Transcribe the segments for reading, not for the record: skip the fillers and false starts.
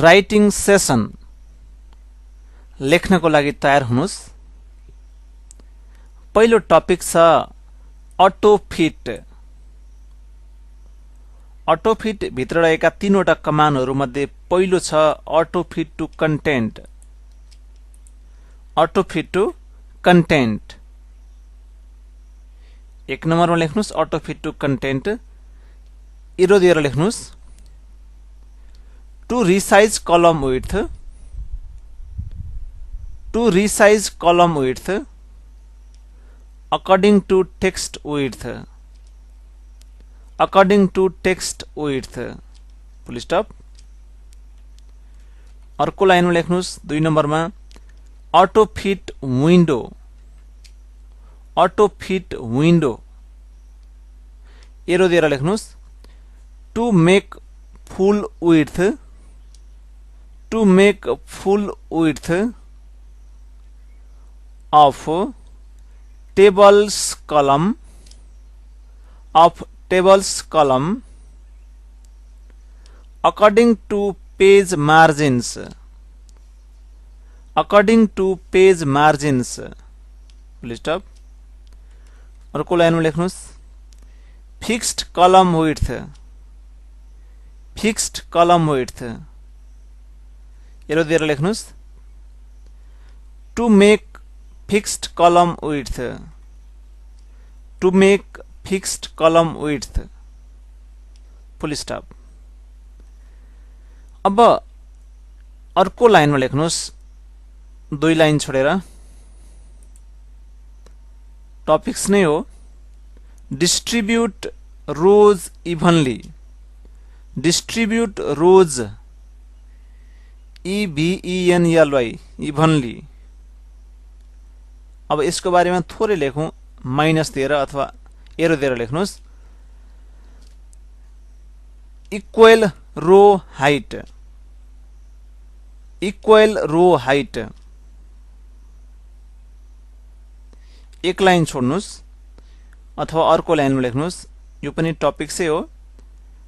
Writing session लेख्नको लागि तयार हुनुस्। पहिलो टपिक छ अटोफिट। अटोफिट भित्र रहेका तीनवटा कमान्डहरु मध्ये पहिलो छ autofit to content. Autofit to content एक नम्बरमा लेख्नुस् अटोफिट टु कन्टेन्ट। एरो दिएर लेख्नुस् to resize column width. To resize column width according to text width। according to text width full stop. अर्को लाइनमा लेख्नुस् 2 नम्बरमा autofit window. Autofit window arrow दिएर लेख्नुस् to make full width. To make full width of tables column according to page margins। according to page margins full stop. अर्को लाइनमा लेख्नुस् fixed column width. Fixed column width arrow दिएर लेख्नुस् to make fixed column width। to make fixed column width full stop. अब अर्को लाइनमा लेख्नुस् 2 line छोडेर टपिक्स नै हो डिस्ट्रिब्युट रोज इभनली। डिस्ट्रिब्युट रोज EVENLY इभनली। अब यसको बारेमा थोरै लेखौं माइनस दिएर अथवा एरो दिएर लेख्नुस् equal row height. Equal row height एक लाइन छोड्नुस् अथवा अर्को लाइनमा लेख्नुस् यो पनि टपिक्सै हो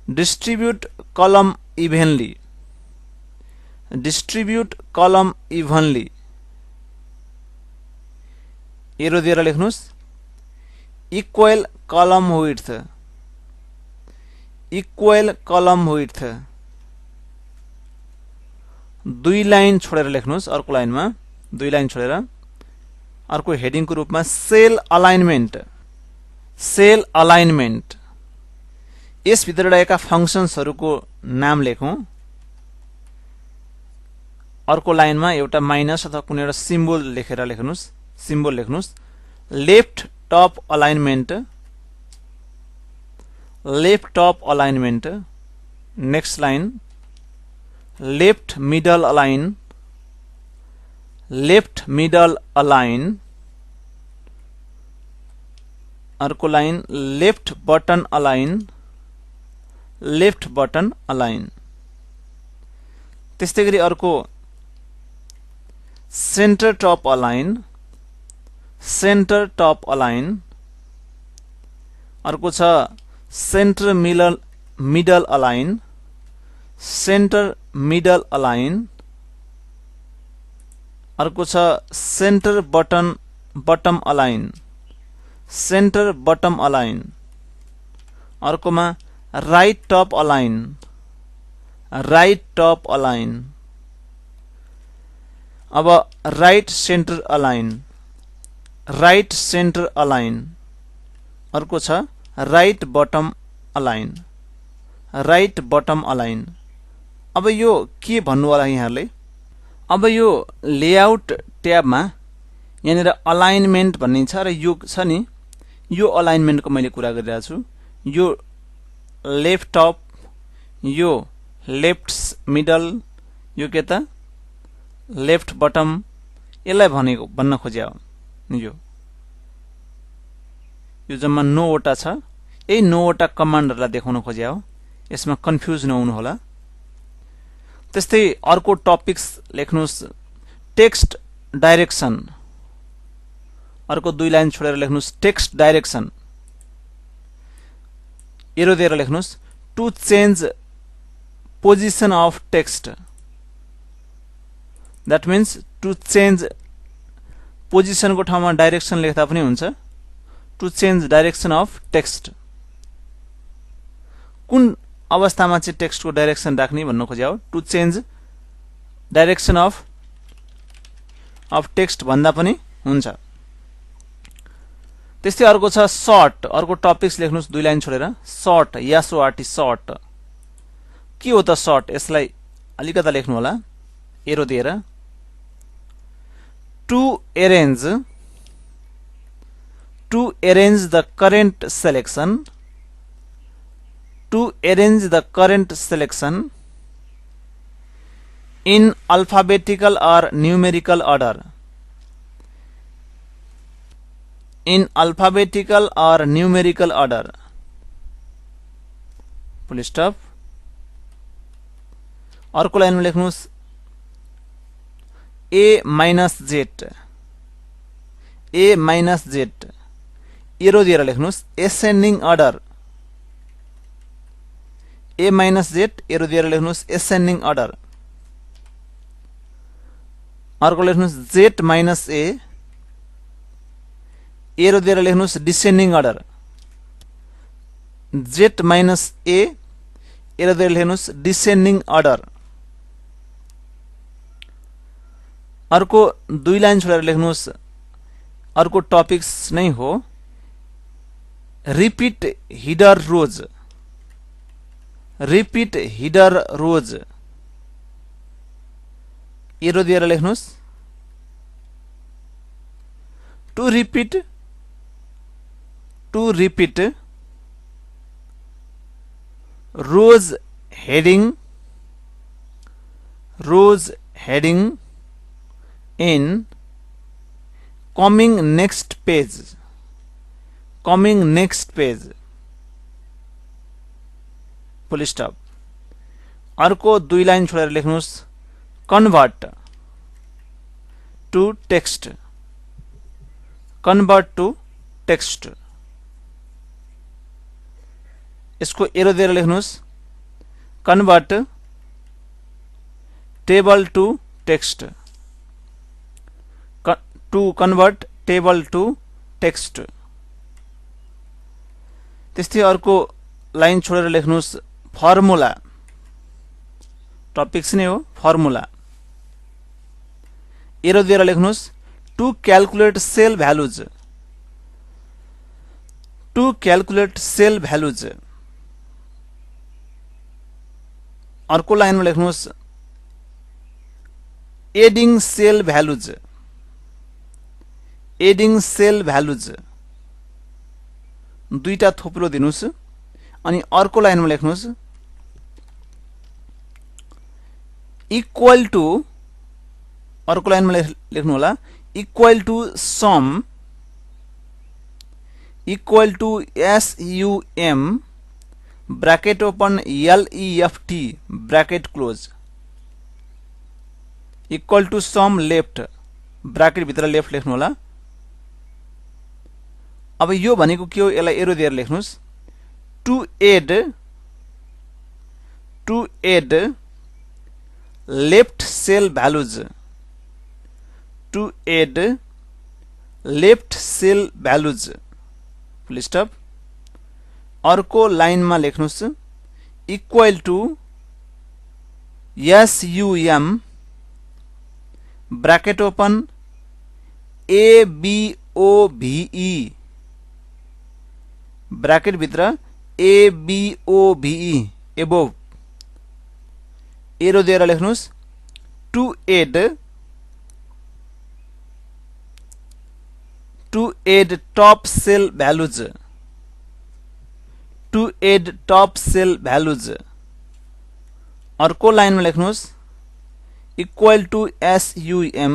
डिस्ट्रिब्युट कलम इभनली। डिस्ट्रिब्युट कलम इभनली एरो दिएर लेख्नुस् इक्वल कलम विड्थ। इक्वल कलम विड्थ 2 लाइन छोडेर लेख्नुस्। अर्को लाइनमा 2 लाइन छोडेर अर्को हेडिङको रूपमा सेल अलाइनमेन्ट। सेल अलाइनमेन्ट यस भित्र रहेका फंक्सन्सहरुको नाम लेखौं। अर्को लाइनमा एउटा माइनस अथवा कुनै एउटा सिम्बल लेखेर लेख्नुस्। सिम्बल लेख्नुस् left top alignment. Left top alignment next line left middle align. Left middle align अर्को line left bottom align. Left bottom align त्यस्तै गरी अर्को centre top align. Centre top align अर्को छ centre middle align. Centre middle align अर्को छ centre bottom align. Centre bottom align अर्कोमा right top align. Right top align अब right centre align. Right centre align अर्को छ right bottom align. Right bottom align अब यो के भन्नु होला यहाँले। अब यो लेआउट ट्याबमा यहाँनिर अलाइनमेन्ट भन्ने छ र यो छ नि यो अलाइनमेन्टको मैले कुरा गरिरहेको छु। यो लेफ्ट टप यो लेफ्ट मिडल यो के त लेफ्ट बटम यसलाई भन्न खोज्या हो। यो जम्मा 9 वटा छ। यही 9 वटा कमान्डहरुलाई देखाउन खोज्या हो। यसमा कन्फ्युज नहुनु होला। त्यस्तै अर्को टपिक्स लेख्नुस् टेक्स्ट डाइरेक्सन। अर्को 2 लाइन छोडेर लेख्नुस् टेक्स्ट डाइरेक्सन एरो दिएर लेख्नुस् to change position of text. That means to change पोजिसनको ठाउँमा डाइरेक्सन लेख्दा पनि हुन्छ to change direction of text कुन अवस्थामा चाहिँ टेक्स्टको डाइरेक्सन राख्ने भन्नु खोज्या हो to change direction of text भन्दा पनि हुन्छ त्यस्तै अर्को छ सर्ट अर्को टपिक्स लेख्नुस् 2 लाइन छोडेर सर्ट यासोआरटी सर्ट के हो त सर्ट यसलाई अलिकता लेख्नु होला एरो दिएर to arrange the current selection in alphabetical or numerical order full stop अर्को लाइनमा लेख्नुस् a minus z एरो दिएर लेख्नुस् ascending order a minus z arrow दिएर लेख्नुस् ascending order अर्को लेख्नुस् z minus a एरो दिएर लेख्नुस् descending order z minus a arrow दिएर लेख्नुस् डिसेन्डिङ अर्डर अर्को 2 लाइन छोडेर लेख्नुस् अर्को टपिक्स नै हो रिपिट हिडर रोज एरो दिएर लेख्नुस् to repeat rows heading in coming next page full stop अर्को 2 लाइन छोडेर लेख्नुस् convert to text यसको एरो दिएर लेख्नुस् convert table to text त्यस्तै अर्को लाइन छोडेर लेख्नुस् फर्मुला टपिक्स नै हो फर्मुला एरो दिएर लेख्नुस् टु क्याल्कुलेट सेल भ्यालुज अर्को लाइनमा लेख्नुस् एडिङ सेल भ्यालुज दुईटा थोप्रो दिनुस् अनि अर्को लाइनमा लेख्नुस् इक्वल टु अर्को लाइनमा लेख्नु होला equal to sum SUM bracket open LEFT bracket close equal to sum left bracket भित्र लेफ्ट लेख्नु होला अब यो भनेको के हो यसलाई एरो दिएर लेख्नुस् to add left cell values full stop अर्को लाइनमा लेख्नुस् equal to SUM bracket open ABOVE bracket भित्र ABOVE एबोव एरो दिएर लेख्नुस् to add top cell values अर्को लाइनमा लेख्नुस् equal to SUM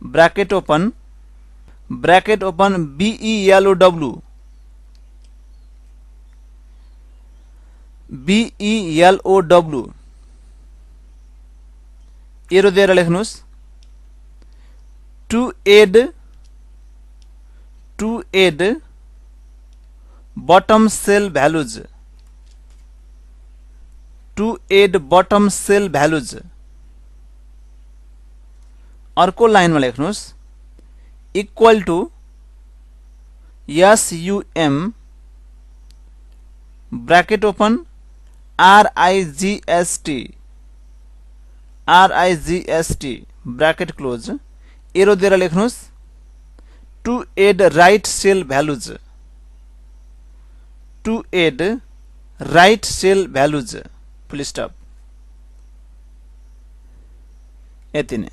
bracket open BELOW arrow दिएर लेख्नुस् to add bottom cell values to add bottom cell values. अर्को लाइनमा लेख्नुहोस् equal to SUM bracket open RIGST bracket close arrow दिएर लेख्नुहोस् to add right cell values, to add right cell values full stop. यति नै।